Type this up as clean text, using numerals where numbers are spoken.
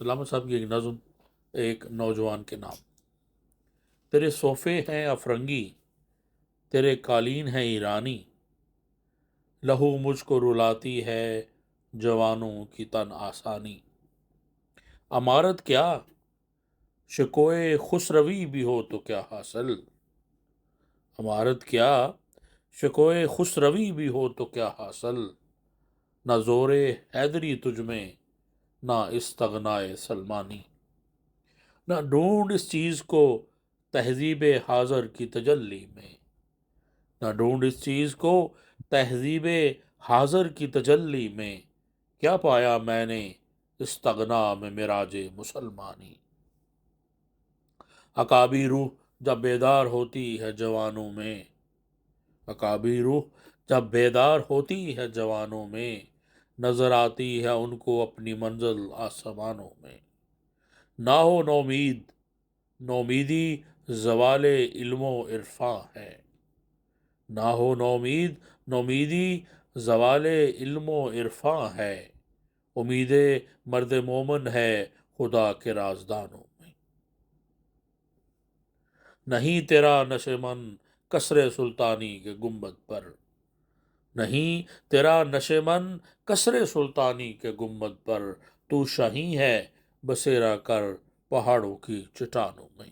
علامہ صاحب کی ایک نظم، ایک نوجوان کے نام۔ تیرے صوفے ہیں افرنگی، تیرے قالین ہیں ایرانی، لہو مجھ کو رلاتی ہے جوانوں کی تن آسانی۔ امارت کیا شکوے خسروی بھی ہو تو کیا حاصل، امارت کیا شکوے خسروی بھی ہو تو کیا حاصل، نہ زور حیدری تجھ میں نہ استغنائے سلمانی۔ نہ ڈھونڈ اس چیز کو تہذیب حاضر کی تجلی میں، نہ ڈھونڈ اس چیز کو تہذیب حاضر کی تجلی میں، کیا پایا میں نے استغنا میں معراج مسلمانی۔ عقابی روح جب بیدار ہوتی ہے جوانوں میں، عقابی روح جب بیدار ہوتی ہے جوانوں میں، نظر آتی ہے ان کو اپنی منزل آسمانوں میں۔ نہ ہو نومید، نومیدی زوال علم و عرفاں ہے، نہ ہو نومید، نومیدی زوال علم و عرفاں ہے، امید مرد مومن ہے خدا کے رازدانوں میں۔ نہیں تیرا نشیمن کسر سلطانی کے گنبد پر، نہیں تیرا نشیمن کسر سلطانی کے گنبد پر، تو شاہی ہے بسیرا کر پہاڑوں کی چٹانوں میں۔